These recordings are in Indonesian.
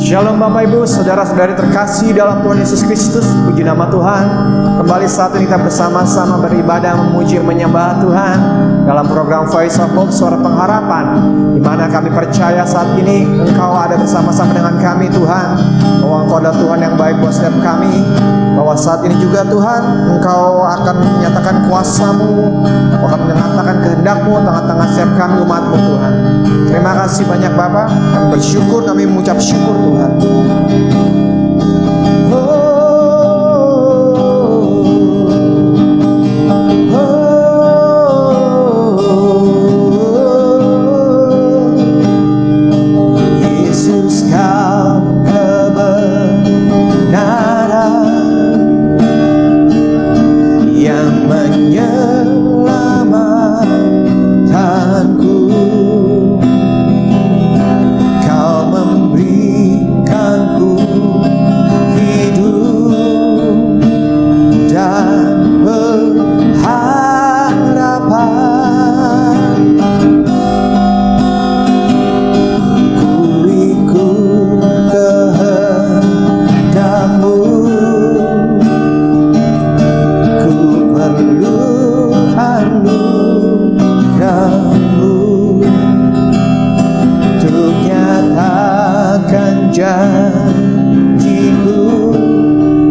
Shalom Bapak Ibu, saudara-saudari terkasih dalam Tuhan Yesus Kristus. Puji nama Tuhan. Kembali saat ini kita bersama-sama beribadah, memuji, menyembah Tuhan dalam program Voice of Hope, Suara Pengharapan, di mana kami percaya saat ini Engkau ada bersama-sama dengan kami Tuhan, bahwa Engkau adalah Tuhan yang baik buat setiap kami, bahwa saat ini juga Tuhan Engkau akan menyatakan kuasa-Mu, akan menyatakan kehendak-Mu tengah-tengah setiap kami umat-Mu Tuhan. Terima kasih banyak Bapak, kami bersyukur, kami mengucap syukur Tuhan. Yesus, Kau kebenaran yang menyelamatkanku. Janjiku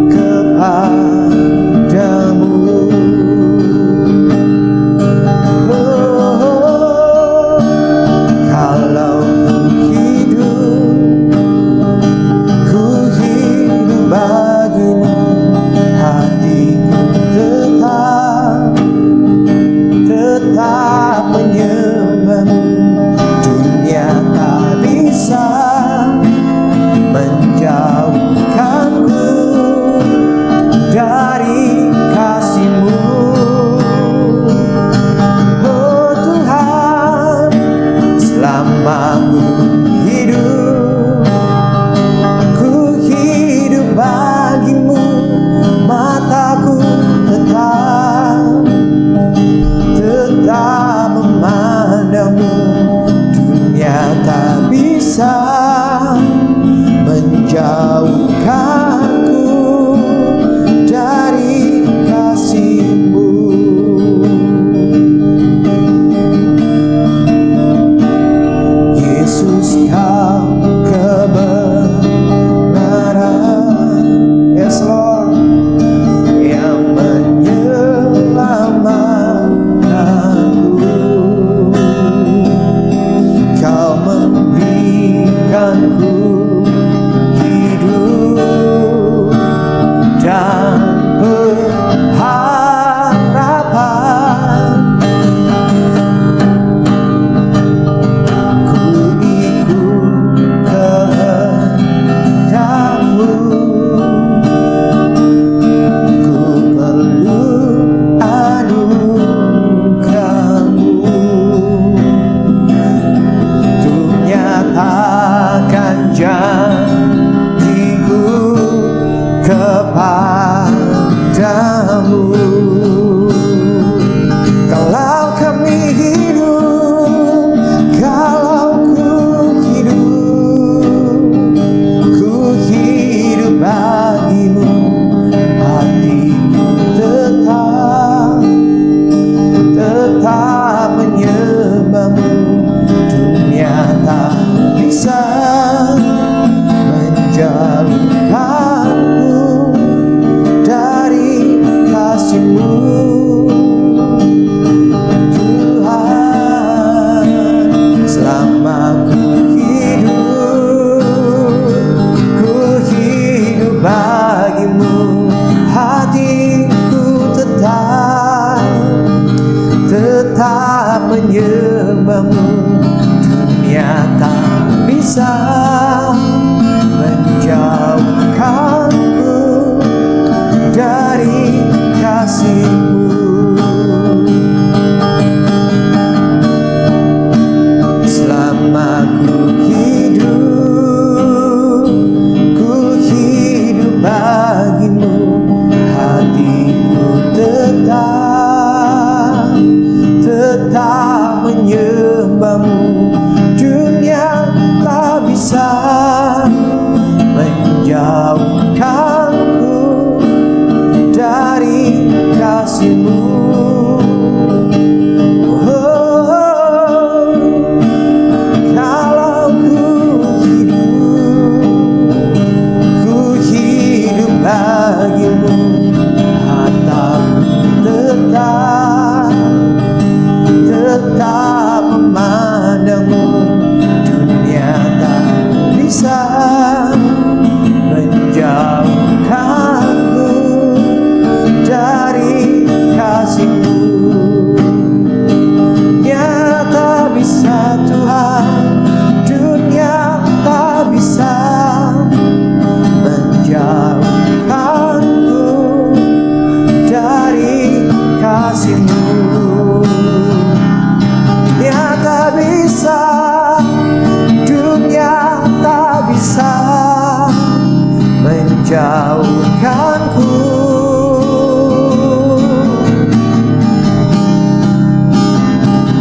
kepadamu, kalau ku hidup bagimu, hatiku tetap menyembahmu. Dunia tak bisa menjauhkanku dari kasih-Mu. Oh Tuhan, selama ku hidup bagimu, mataku tetap memandangmu. Dunia tak bisa menjauhkanku dari kasih-Mu. Yesus, Kau kebenaran, yes Lord, yang menyelamatkanku. Kau memberikanku dan berharapan. Ku ikut kehendak-Mu, ku perlu anugerah-Mu untuk nyatakan janjiku kepadamu. Kalau kami hidup, kalau ku hidup bagimu, hatiku tetap menyembahmu. Dunia tak bisa menjauhkanku dari kasih-Mu. menjauhkanku dari kasih-Mu. Kalau ku hidup bagimu, tetap memandangmu. Dunia tak bisa menjauhkanku dari kasih-Mu. Dunia tak bisa Tuhan, dunia tak bisa menjauhkanku dari kasih-Mu. Dunia tak bisa, dunia tak bisa menjauhkanku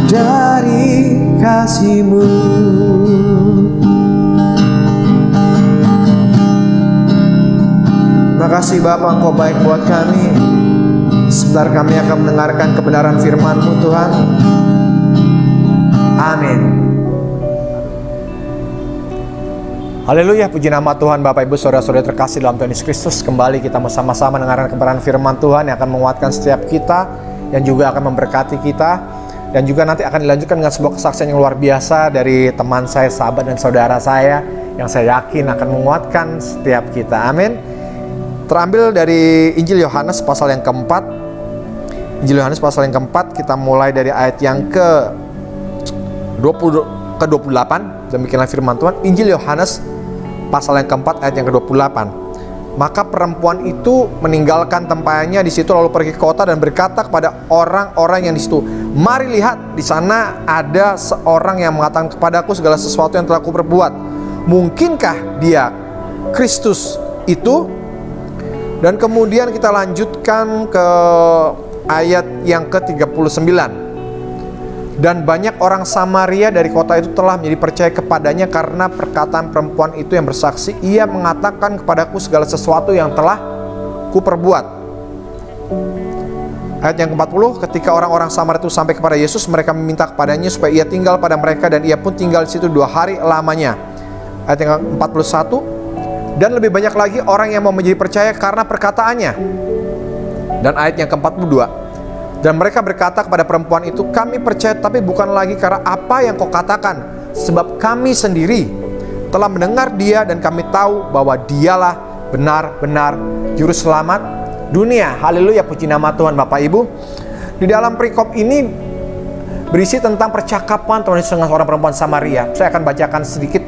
dari kasih-Mu. Terima kasih Bapa, Engkau baik buat kami. Sebentar kami akan mendengarkan kebenaran firman-Mu Tuhan. Amin. Haleluya, puji nama Tuhan. Bapak Ibu saudara-saudara terkasih dalam Tuhan Yesus Kristus, kembali kita bersama-sama mendengarkan kebenaran firman Tuhan yang akan menguatkan setiap kita, yang juga akan memberkati kita, dan juga nanti akan dilanjutkan dengan sebuah kesaksian yang luar biasa dari teman saya, sahabat dan saudara saya, yang saya yakin akan menguatkan setiap kita. Amin. Terambil dari Injil Yohanes pasal yang keempat. Injil Yohanes pasal yang keempat, kita mulai dari ayat yang ke-28. Demikianlah firman Tuhan. Injil Yohanes pasal yang keempat ayat yang ke-28. Maka perempuan itu meninggalkan tempayannya di situ, lalu pergi ke kota dan berkata kepada orang-orang yang di situ, "Mari lihat, di sana ada seorang yang mengatakan kepadaku segala sesuatu yang telah kuperbuat. Mungkinkah dia Kristus itu?" Dan kemudian kita lanjutkan ke ayat yang ke-39. Dan banyak orang Samaria dari kota itu telah menjadi percaya kepadanya karena perkataan perempuan itu yang bersaksi, "Ia mengatakan kepadaku segala sesuatu yang telah kuperbuat." Ayat yang ke-40, ketika orang-orang Samaria itu sampai kepada Yesus, mereka meminta kepadanya supaya ia tinggal pada mereka, dan ia pun tinggal di situ 2 hari lamanya. Ayat yang ke-41, dan lebih banyak lagi orang yang mau menjadi percaya karena perkataannya. Dan ayat yang ke-42, dan mereka berkata kepada perempuan itu, "Kami percaya, tapi bukan lagi karena apa yang kau katakan, sebab kami sendiri telah mendengar dia dan kami tahu bahwa dialah benar-benar juru selamat dunia." Haleluya, puji nama Tuhan. Bapak Ibu, di dalam perikop ini berisi tentang percakapan Tuhan Yesus dengan seorang perempuan Samaria. Saya akan bacakan sedikit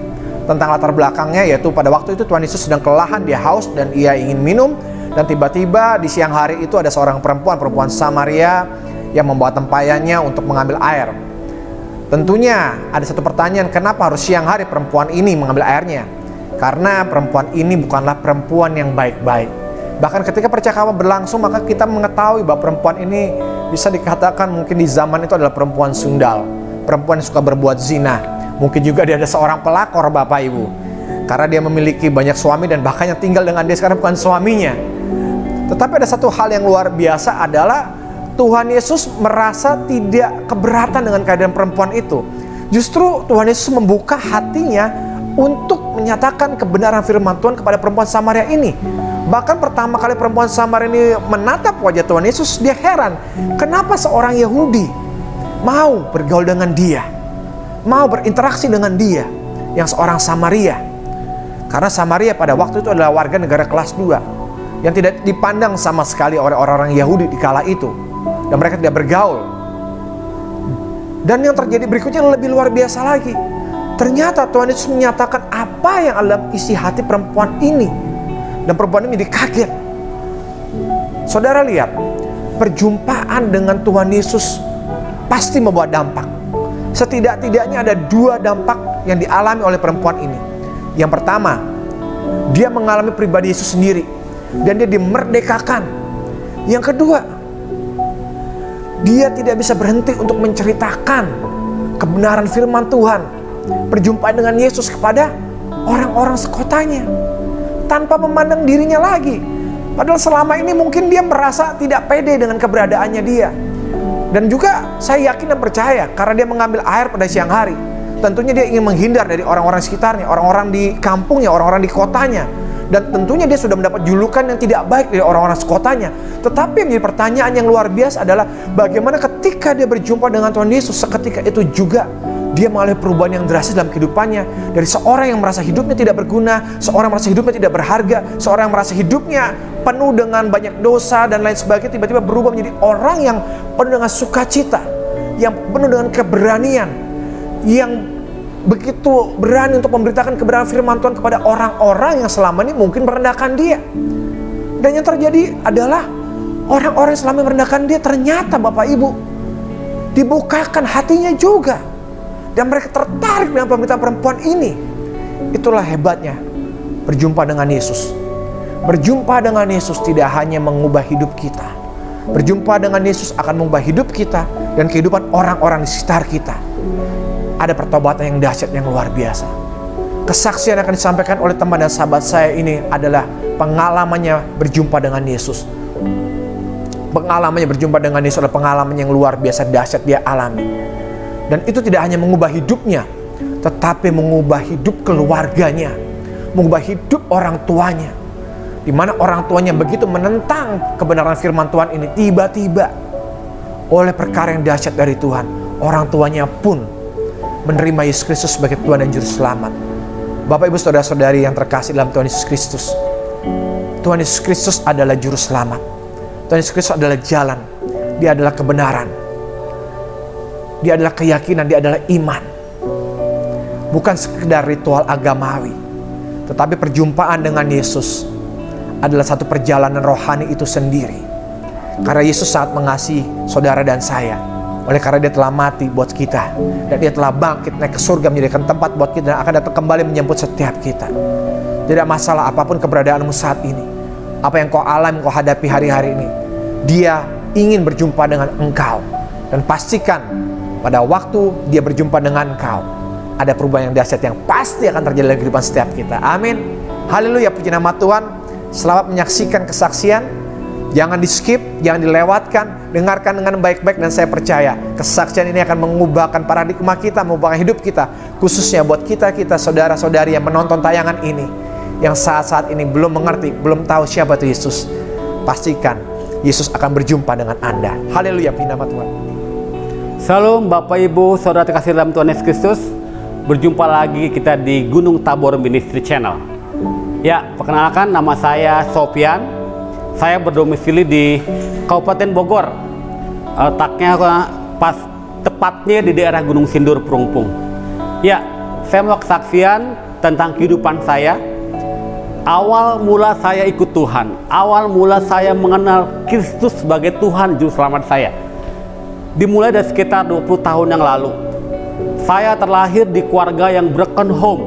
tentang latar belakangnya, yaitu pada waktu itu Tuhan Yesus sedang kelelahan, dia haus dan ia ingin minum. Dan tiba-tiba di siang hari itu ada seorang perempuan Samaria yang membawa tempayannya untuk mengambil air. Tentunya ada satu pertanyaan, kenapa harus siang hari perempuan ini mengambil airnya? Karena perempuan ini bukanlah perempuan yang baik-baik. Bahkan ketika percakapan berlangsung, maka kita mengetahui bahwa perempuan ini bisa dikatakan mungkin di zaman itu adalah perempuan sundal, perempuan yang suka berbuat zina. Mungkin juga dia ada seorang pelakor, Bapak Ibu, karena dia memiliki banyak suami dan bahkan yang tinggal dengan dia sekarang bukan suaminya. Tetapi ada satu hal yang luar biasa adalah Tuhan Yesus merasa tidak keberatan dengan keadaan perempuan itu. Justru Tuhan Yesus membuka hatinya untuk menyatakan kebenaran firman Tuhan kepada perempuan Samaria ini. Bahkan pertama kali perempuan Samaria ini menatap wajah Tuhan Yesus, dia heran, kenapa seorang Yahudi mau bergaul dengan dia, mau berinteraksi dengan dia yang seorang Samaria. Karena Samaria pada waktu itu adalah warga negara kelas 2 yang tidak dipandang sama sekali oleh orang-orang Yahudi di kala itu, dan mereka tidak bergaul. Dan yang terjadi berikutnya lebih luar biasa lagi. Ternyata Tuhan Yesus menyatakan apa yang ada dalam isi hati perempuan ini, dan perempuan ini dikaget. Saudara lihat, perjumpaan dengan Tuhan Yesus pasti membawa dampak. Setidak-tidaknya ada 2 dampak yang dialami oleh perempuan ini. Yang pertama, dia mengalami pribadi Yesus sendiri dan dia dimerdekakan. Yang kedua, dia tidak bisa berhenti untuk menceritakan kebenaran firman Tuhan, perjumpaan dengan Yesus kepada orang-orang sekotanya. tanpa memandang dirinya lagi. Padahal selama ini mungkin dia merasa tidak pede dengan keberadaannya dia. Dan juga saya yakin dan percaya karena dia mengambil air pada siang hari, tentunya dia ingin menghindar dari orang-orang sekitarnya, orang-orang di kampungnya, orang-orang di kotanya. Dan tentunya dia sudah mendapat julukan yang tidak baik dari orang-orang sekotanya. Tetapi yang menjadi pertanyaan yang luar biasa adalah bagaimana ketika dia berjumpa dengan Tuhan Yesus, seketika itu juga dia mengalami perubahan yang drastis dalam kehidupannya. Dari seorang yang merasa hidupnya tidak berguna, seorang yang merasa hidupnya tidak berharga, seorang yang merasa hidupnya penuh dengan banyak dosa dan lain sebagainya, tiba-tiba berubah menjadi orang yang penuh dengan sukacita, yang penuh dengan keberanian, yang begitu berani untuk memberitakan kebenaran firman Tuhan kepada orang-orang yang selama ini mungkin merendahkan dia. Dan yang terjadi adalah orang-orang yang selama ini merendahkan dia ternyata Bapak Ibu dibukakan hatinya juga, dan mereka tertarik dengan pemberitaan perempuan ini. Itulah hebatnya berjumpa dengan Yesus. Berjumpa dengan Yesus tidak hanya mengubah hidup kita. Berjumpa dengan Yesus akan mengubah hidup kita dan kehidupan orang-orang di sekitar kita. Ada pertobatan yang dahsyat, yang luar biasa. Kesaksian yang akan disampaikan oleh teman dan sahabat saya ini adalah pengalamannya berjumpa dengan Yesus. Pengalamannya berjumpa dengan Yesus adalah pengalaman yang luar biasa dahsyat dia alami. Dan itu tidak hanya mengubah hidupnya, tetapi mengubah hidup keluarganya, mengubah hidup orang tuanya. Di mana orang tuanya begitu menentang kebenaran firman Tuhan ini, tiba-tiba oleh perkara yang dahsyat dari Tuhan, orang tuanya pun menerima Yesus Kristus sebagai Tuhan dan Juru Selamat. Bapak Ibu saudara-saudari yang terkasih dalam Tuhan Yesus Kristus, Tuhan Yesus Kristus adalah Juru Selamat. Tuhan Yesus Kristus adalah jalan, Dia adalah kebenaran, Dia adalah keyakinan, Dia adalah iman. Bukan sekedar ritual agamawi, tetapi perjumpaan dengan Yesus adalah satu perjalanan rohani itu sendiri. Karena Yesus sangat mengasihi saudara dan saya. Oleh karena Dia telah mati buat kita, dan Dia telah bangkit naik ke surga menjadikan tempat buat kita, dan akan datang kembali menyambut setiap kita. Tidak masalah apapun keberadaanmu saat ini, apa yang kau alami, kau hadapi hari-hari ini, Dia ingin berjumpa dengan engkau. Dan pastikan pada waktu Dia berjumpa dengan engkau, ada perubahan yang dahsyat yang pasti akan terjadi dalam kehidupan setiap kita. Amin. Haleluya, puji nama Tuhan. Selamat menyaksikan kesaksian. Jangan di skip, jangan dilewatkan, dengarkan dengan baik-baik, dan saya percaya kesaksian ini akan mengubahkan paradigma kita, mengubahkan hidup kita, khususnya buat kita saudara-saudari yang menonton tayangan ini, yang saat-saat ini belum mengerti, belum tahu siapa itu Yesus. Pastikan Yesus akan berjumpa dengan Anda. Haleluya, puji nama Tuhan. Salam Bapak Ibu saudara terkasih dalam Tuhan Yesus Kristus. Berjumpa lagi kita di Gunung Tabor Ministry Channel. Ya, perkenalkan nama saya Sofyan. Saya berdomisili di Kabupaten Bogor. Letaknya tepatnya di daerah Gunung Sindur, Prungpung. Ya, saya mau kesaksian tentang kehidupan saya. Awal mula saya ikut Tuhan, awal mula saya mengenal Kristus sebagai Tuhan Juru Selamat saya, dimulai dari sekitar 20 tahun yang lalu. Saya terlahir di keluarga yang broken home.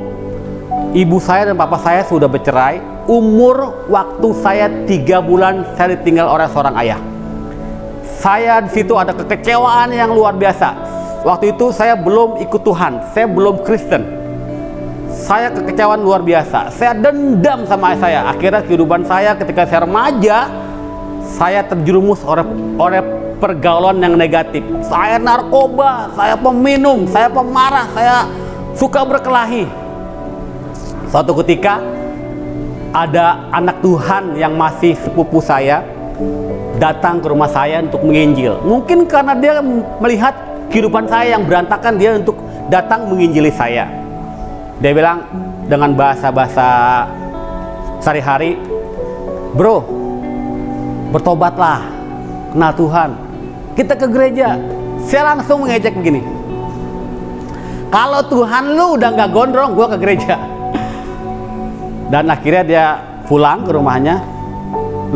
Ibu saya dan bapak saya sudah bercerai. Umur waktu saya 3 bulan saya ditinggal oleh seorang ayah. Saya di situ ada kekecewaan yang luar biasa. Waktu itu saya belum ikut Tuhan, saya belum Kristen. Saya kekecewaan luar biasa. Saya dendam sama ayah saya. Akhirnya kehidupan saya ketika saya remaja, saya terjerumus oleh pergaulan yang negatif. Saya narkoba, saya peminum, saya pemarah, saya suka berkelahi. Suatu ketika ada anak Tuhan yang masih sepupu saya datang ke rumah saya untuk menginjil. Mungkin karena dia melihat kehidupan saya yang berantakan, dia untuk datang menginjili saya. Dia bilang dengan bahasa-bahasa sehari-hari, "Bro, bertobatlah, kenal Tuhan, kita ke gereja." Saya langsung mengejek begini, "Kalau Tuhan lu udah gak gondrong, gua ke gereja." Dan akhirnya dia pulang ke rumahnya.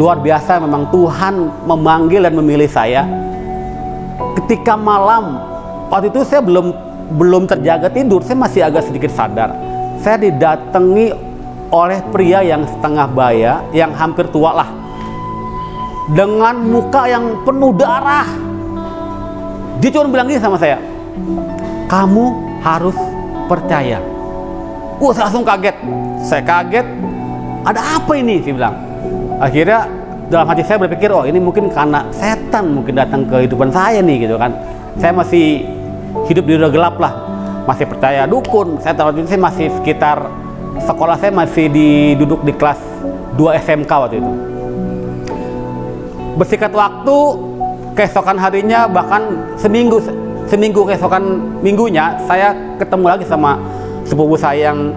Luar biasa memang Tuhan memanggil dan memilih saya. Ketika malam, waktu itu saya belum terjaga tidur, saya masih agak sedikit sadar. Saya didatangi oleh pria yang setengah baya, yang hampir tua lah, dengan muka yang penuh darah. Dia cuma bilang gini sama saya, "Kamu harus percaya." Saya langsung kaget. Saya kaget. ada apa ini? Saya bilang. Akhirnya dalam hati saya berpikir, oh ini mungkin karena setan mungkin datang ke kehidupan saya nih gitu kan. Saya masih hidup di dunia gelap lah, masih percaya dukun. Saya tahu itu saya masih sekitar sekolah, saya masih duduk di kelas 2 SMK waktu itu. Bersikat waktu, keesokan harinya bahkan seminggu keesokan minggunya saya ketemu lagi sama sepupu saya yang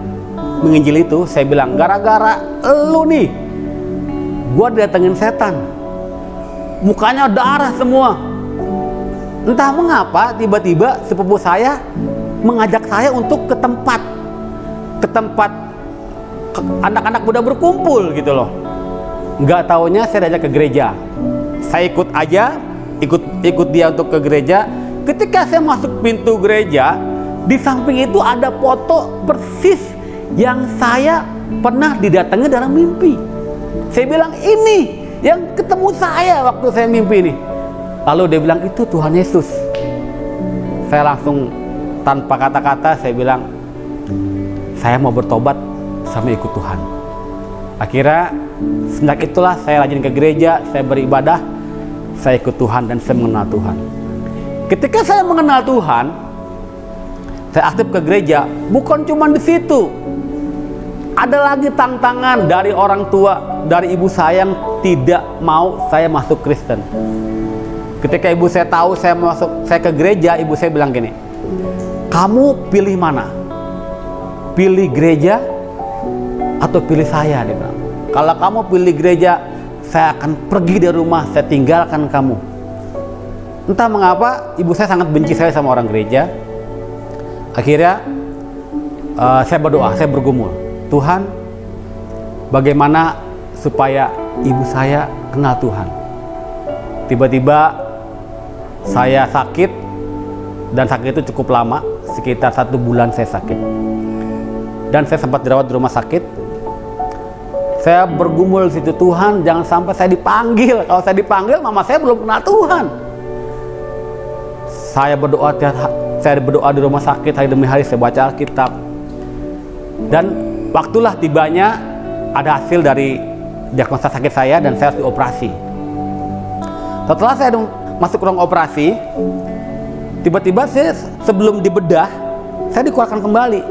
menginjil itu. Saya bilang, gara-gara lu nih gua didatengin setan, mukanya darah semua. Entah mengapa tiba-tiba sepupu saya mengajak saya untuk ke tempat anak-anak muda berkumpul gitu loh. Nggak taunya saya diajak ke gereja. Saya ikut aja, ikut dia untuk ke gereja. Ketika saya masuk pintu gereja, di samping itu ada foto persis yang saya pernah didatangi dalam mimpi. Saya bilang, ini yang ketemu saya waktu saya mimpi ini. Lalu dia bilang, itu Tuhan Yesus. Saya langsung tanpa kata-kata saya bilang, saya mau bertobat sama ikut Tuhan. Akhirnya sejak itulah saya rajin ke gereja, saya beribadah, saya ikut Tuhan dan saya mengenal Tuhan. Ketika saya mengenal Tuhan, saya aktif ke gereja. Bukan cuma di situ, ada lagi tantangan dari orang tua, dari ibu saya yang tidak mau saya masuk Kristen. Ketika ibu saya tahu saya ke gereja, ibu saya bilang gini, kamu pilih mana? Pilih gereja atau pilih saya? Dia bilang, kalau kamu pilih gereja, saya akan pergi dari rumah, saya tinggalkan kamu. Entah mengapa ibu saya sangat benci saya sama orang gereja. Akhirnya saya berdoa, saya bergumul, Tuhan, bagaimana supaya ibu saya kenal Tuhan? Tiba-tiba saya sakit, dan sakit itu cukup lama, sekitar 1 bulan saya sakit. Dan saya sempat dirawat di rumah sakit. Saya bergumul di situ, Tuhan jangan sampai saya dipanggil. Kalau saya dipanggil, mama saya belum kenal Tuhan. Saya berdoa di rumah sakit hari demi hari, saya baca Alkitab. Dan waktulah tibanya ada hasil dari diagnosa sakit saya dan saya harus dioperasi. Setelah saya masuk ruang operasi, tiba-tiba saya sebelum dibedah, saya dikeluarkan kembali.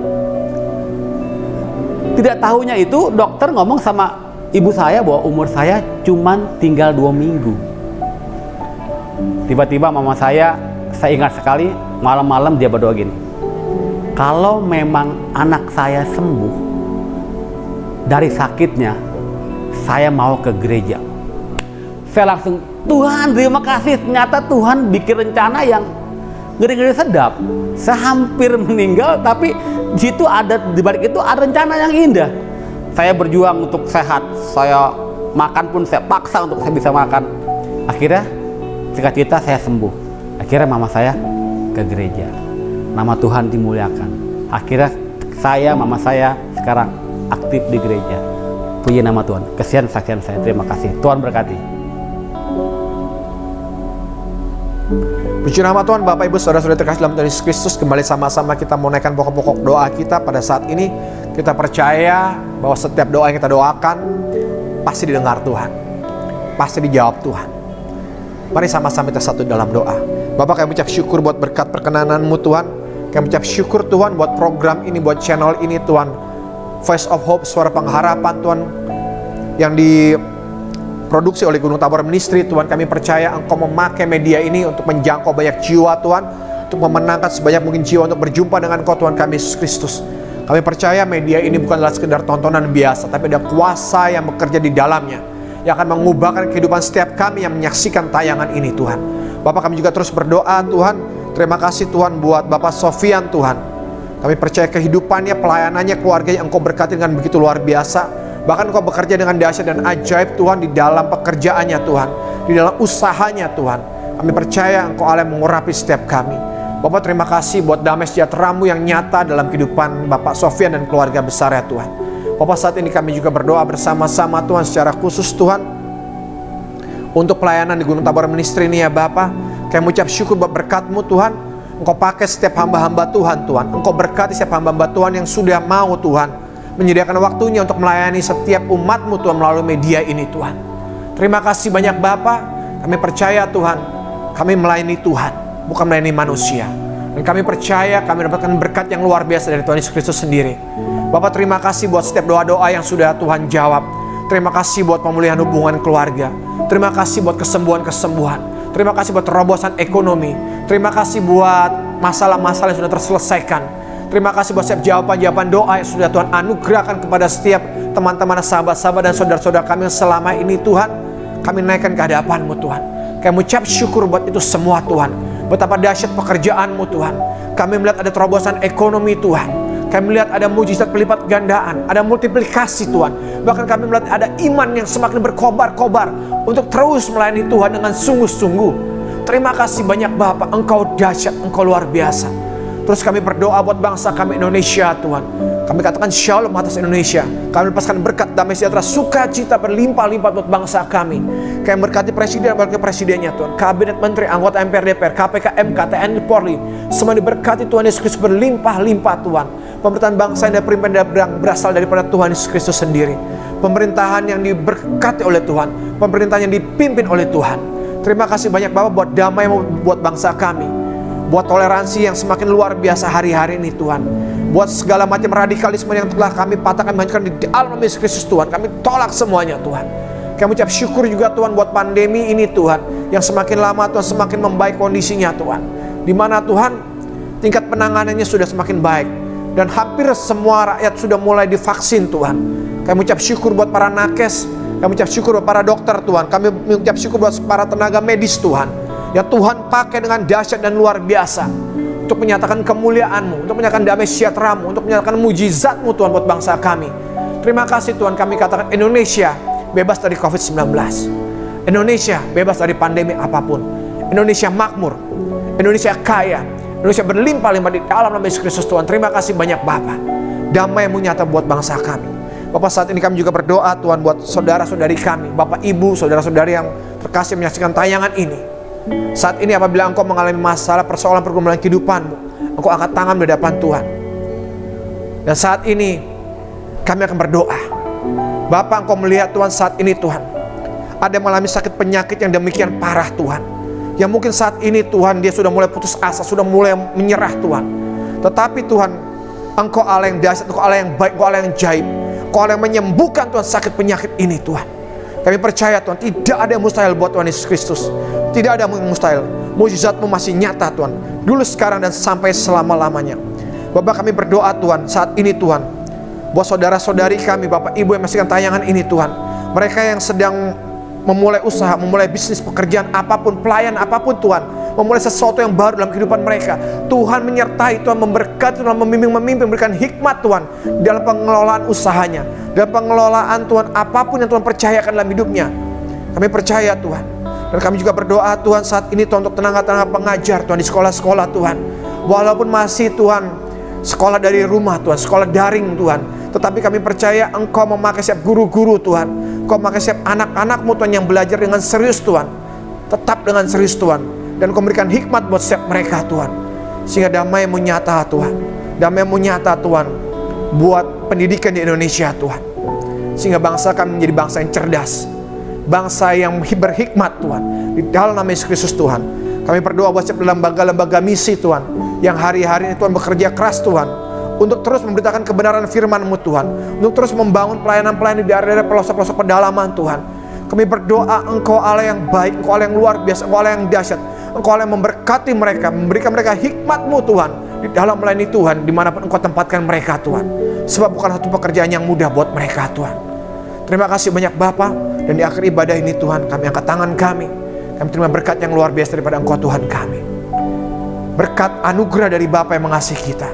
Tidak tahunya itu dokter ngomong sama ibu saya bahwa umur saya cuman tinggal 2 minggu. Tiba-tiba mama saya ingat sekali, malam-malam dia berdoa gini, kalau memang anak saya sembuh dari sakitnya, saya mau ke gereja. Saya langsung, Tuhan terima kasih, ternyata Tuhan bikin rencana yang ngeri-ngeri sedap. Saya hampir meninggal, tapi di situ di balik itu ada rencana yang indah. Saya berjuang untuk sehat, saya makan pun saya paksa untuk saya bisa makan. Akhirnya singkat cerita saya sembuh. Akhirnya mama saya ke gereja. Nama Tuhan dimuliakan. Akhirnya mama saya sekarang aktif di gereja. Puji nama Tuhan. Kesaksian saya. Terima kasih. Tuhan berkati. Puji nama Tuhan. Bapak Ibu Saudara-saudara terkasih dalam Tuhan Yesus Kristus, kembali sama-sama kita menaikkan pokok-pokok doa kita pada saat ini. Kita percaya bahwa setiap doa yang kita doakan pasti didengar Tuhan, pasti dijawab Tuhan. Mari sama-sama kita satu dalam doa. Bapak, kami ucap syukur buat berkat perkenanan-Mu Tuhan. Kami ucap syukur Tuhan buat program ini, buat channel ini Tuhan, Voice of Hope, Suara Pengharapan Tuhan, yang diproduksi oleh Gunung Tabor Ministry. Tuhan, kami percaya Engkau memakai media ini untuk menjangkau banyak jiwa Tuhan, untuk memenangkan sebanyak mungkin jiwa untuk berjumpa dengan Engkau Tuhan kami Yesus Kristus. Kami percaya media ini bukanlah sekedar tontonan biasa, tapi ada kuasa yang bekerja di dalamnya, yang akan mengubahkan kehidupan setiap kami yang menyaksikan tayangan ini Tuhan. Bapak, kami juga terus berdoa Tuhan. Terima kasih Tuhan buat Bapak Sofian Tuhan. Kami percaya kehidupannya, pelayanannya, keluarganya Engkau berkati dengan begitu luar biasa. Bahkan Engkau bekerja dengan dahsyat dan ajaib Tuhan di dalam pekerjaannya Tuhan, di dalam usahanya Tuhan. Kami percaya Engkau Allah yang mengurapi setiap kami. Bapak, terima kasih buat damai sejahtera-Mu yang nyata dalam kehidupan Bapak Sofian dan keluarga besar ya Tuhan. Bapak, saat ini kami juga berdoa bersama-sama Tuhan, secara khusus Tuhan, untuk pelayanan di Gunung Tabor Ministry ini ya Bapak. Kami ucap syukur buat berkat-Mu Tuhan. Engkau pakai setiap hamba-hamba Tuhan Tuhan. Engkau berkati setiap hamba-hamba Tuhan yang sudah mau Tuhan menyediakan waktunya untuk melayani setiap umat-Mu Tuhan melalui media ini Tuhan. Terima kasih banyak Bapa. Kami percaya Tuhan, kami melayani Tuhan, bukan melayani manusia. Dan kami percaya kami dapatkan berkat yang luar biasa dari Tuhan Yesus Kristus sendiri. Bapak, terima kasih buat setiap doa-doa yang sudah Tuhan jawab. Terima kasih buat pemulihan hubungan keluarga. Terima kasih buat kesembuhan-kesembuhan. Terima kasih buat terobosan ekonomi. Terima kasih buat masalah-masalah yang sudah terselesaikan. Terima kasih buat setiap jawaban-jawaban doa yang sudah Tuhan anugerahkan kepada setiap teman-teman, sahabat-sahabat dan saudara-saudara kami yang selama ini Tuhan, kami naikkan ke hadapan-Mu Tuhan. Kami ucap syukur buat itu semua Tuhan. Betapa dahsyat pekerjaan-Mu Tuhan. Kami melihat ada terobosan ekonomi Tuhan. Kami melihat ada mujizat pelipat gandaan, ada multiplikasi Tuhan. Bahkan kami melihat ada iman yang semakin berkobar-kobar untuk terus melayani Tuhan dengan sungguh-sungguh. Terima kasih banyak Bapak, Engkau dahsyat, Engkau luar biasa. Terus kami berdoa buat bangsa kami Indonesia Tuhan. Kami katakan shalom atas Indonesia. Kami lepaskan berkat damai sejahtera, sukacita berlimpah-limpah buat bangsa kami. Kami berkati presiden dan wakil presidennya Tuhan, kabinet menteri, anggota MPR, DPR, KPK, MK, TNI, Polri. Semua diberkati Tuhan Yesus Kristus berlimpah-limpah Tuhan. Pemerintahan bangsa yang berasal daripada Tuhan Yesus Kristus sendiri. Pemerintahan yang diberkati oleh Tuhan. Pemerintahan yang dipimpin oleh Tuhan. Terima kasih banyak Bapak buat damai buat bangsa kami. Buat toleransi yang semakin luar biasa hari-hari ini Tuhan. Buat segala macam radikalisme yang telah kami patahkan, hancurkan di dalam nama Yesus Kristus Tuhan. Kami tolak semuanya Tuhan. Kami ucap syukur juga Tuhan buat pandemi ini Tuhan. Yang semakin lama Tuhan semakin membaik kondisinya Tuhan. Di mana Tuhan tingkat penanganannya sudah semakin baik. Dan hampir semua rakyat sudah mulai divaksin Tuhan. Kami ucap syukur buat para nakes. Kami ucap syukur buat para dokter Tuhan. Kami ucap syukur buat para tenaga medis Tuhan. Yang Tuhan pakai dengan dahsyat dan luar biasa. Untuk menyatakan kemuliaan-Mu, untuk menyatakan damai sejahtera-Mu, untuk menyatakan mujizat-Mu Tuhan buat bangsa kami. Terima kasih Tuhan, kami katakan Indonesia bebas dari COVID-19. Indonesia bebas dari pandemi apapun. Indonesia makmur. Indonesia kaya. Indonesia berlimpah-limpah di dalam nama Yesus Kristus Tuhan. Terima kasih banyak Bapak. Damai-Mu nyata buat bangsa kami. Bapak, saat ini kami juga berdoa Tuhan buat saudara-saudari kami, Bapak, Ibu, saudara-saudari yang terkasih menyaksikan tayangan ini. Saat ini apabila engkau mengalami masalah, persoalan, pergumulan kehidupanmu, engkau angkat tangan di hadapan Tuhan. Dan saat ini kami akan berdoa. Bapak, engkau melihat Tuhan saat ini Tuhan, ada yang mengalami sakit penyakit yang demikian parah Tuhan. Yang mungkin saat ini Tuhan dia sudah mulai putus asa, sudah mulai menyerah Tuhan. Tetapi Tuhan, Engkau Allah yang dahsyat, Engkau Allah yang baik, Engkau Allah yang ajaib. Engkau Allah yang menyembuhkan Tuhan sakit penyakit ini Tuhan. Kami percaya Tuhan, tidak ada yang mustahil buat Tuhan Yesus Kristus. Tidak ada yang mustahil. Mujizat-Mu masih nyata Tuhan, dulu, sekarang, dan sampai selama-lamanya. Bapak, kami berdoa Tuhan saat ini Tuhan, buat saudara-saudari kami, Bapak Ibu yang menyaksikan tayangan ini Tuhan. Mereka yang sedang memulai usaha, memulai bisnis, pekerjaan apapun, pelayan apapun Tuhan, memulai sesuatu yang baru dalam kehidupan mereka. Tuhan menyertai, Tuhan memberkati, Tuhan memimpin, memberikan hikmat Tuhan dalam pengelolaan usahanya, dalam pengelolaan Tuhan apapun yang Tuhan percayakan dalam hidupnya. Kami percaya Tuhan. Dan kami juga berdoa Tuhan saat ini Tuhan untuk tenaga-tenaga pengajar Tuhan di sekolah-sekolah Tuhan. Walaupun masih Tuhan sekolah dari rumah Tuhan, sekolah daring Tuhan, tetapi kami percaya Engkau memakai setiap guru-guru Tuhan. Engkau memakai setiap anak-anak-Mu Tuhan yang belajar dengan serius Tuhan, tetap dengan serius Tuhan. Dan Engkau memberikan hikmat buat setiap mereka Tuhan, sehingga damai-Mu nyata Tuhan. Damai-Mu nyata Tuhan buat pendidikan di Indonesia Tuhan, sehingga bangsa kami menjadi bangsa yang cerdas, bangsa yang berhikmat Tuhan. Di dalam nama Yesus Kristus Tuhan, kami berdoa buat setiap lembaga-lembaga misi Tuhan, yang hari-hari ini Tuhan bekerja keras Tuhan, untuk terus memberitakan kebenaran firman-Mu Tuhan, untuk terus membangun pelayanan-pelayanan di daerah-daerah pelosok-pelosok pedalaman Tuhan. Kami berdoa Engkau Allah yang baik, Engkau Allah yang luar biasa, Engkau Allah yang dahsyat, Engkau Allah yang memberkati mereka, memberikan mereka hikmat-Mu Tuhan di dalam melayani Tuhan, dimanapun Engkau tempatkan mereka Tuhan. Sebab bukan satu pekerjaan yang mudah buat mereka Tuhan. Terima kasih banyak Bapa. Dan di akhir ibadah ini Tuhan, kami angkat tangan kami terima berkat yang luar biasa daripada Engkau Tuhan kami. Berkat anugerah dari Bapa yang mengasihi kita,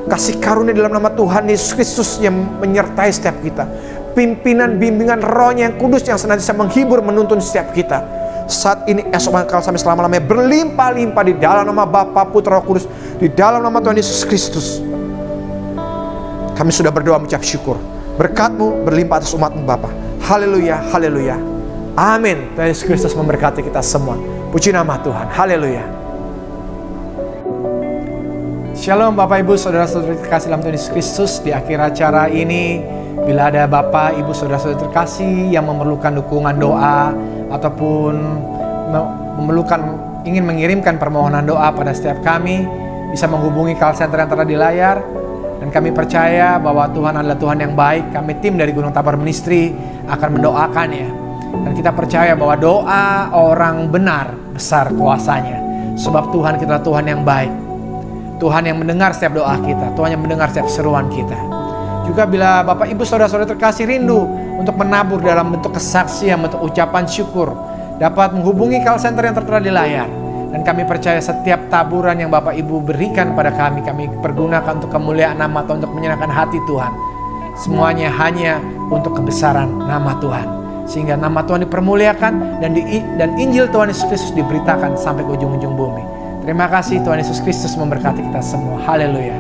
kasih karunia dalam nama Tuhan Yesus Kristus yang menyertai setiap kita, pimpinan bimbingan Roh-Nya yang kudus yang senantiasa menghibur, menuntun setiap kita, saat ini, esok, bakal sampai selama-lamanya, berlimpah-limpah di dalam nama Bapa, Putra, Roh Kudus, di dalam nama Tuhan Yesus Kristus. Kami sudah berdoa mengucap syukur. Berkat-Mu berlimpah atas umat-Mu Bapa. Haleluya, haleluya. Amin. Tuhan Yesus Kristus memberkati kita semua. Puji nama Tuhan. Haleluya. Shalom Bapak Ibu Saudara-saudari terkasih dalam Tuhan Yesus Kristus. Di akhir acara ini, bila ada Bapak Ibu Saudara-saudari terkasih yang memerlukan dukungan doa ataupun ingin mengirimkan permohonan doa pada setiap kami, bisa menghubungi call center yang tertera di layar. Dan kami percaya bahwa Tuhan adalah Tuhan yang baik. Kami tim dari Gunung Tabor Ministry akan mendoakannya. Dan kita percaya bahwa doa orang benar besar kuasanya. Sebab Tuhan kita Tuhan yang baik. Tuhan yang mendengar setiap doa kita, Tuhan yang mendengar setiap seruan kita. Juga bila Bapak Ibu Saudara-saudara terkasih rindu untuk menabur dalam bentuk kesaksian, bentuk ucapan syukur, dapat menghubungi call center yang tertera di layar. Dan kami percaya setiap taburan yang Bapak Ibu berikan pada kami pergunakan untuk kemuliaan nama Tuhan, untuk menyenangkan hati Tuhan. Semuanya hanya untuk kebesaran nama Tuhan. Sehingga nama Tuhan dipermuliakan dan Injil Tuhan Yesus Kristus diberitakan sampai ke ujung-ujung bumi. Terima kasih, Tuhan Yesus Kristus memberkati kita semua. Haleluya.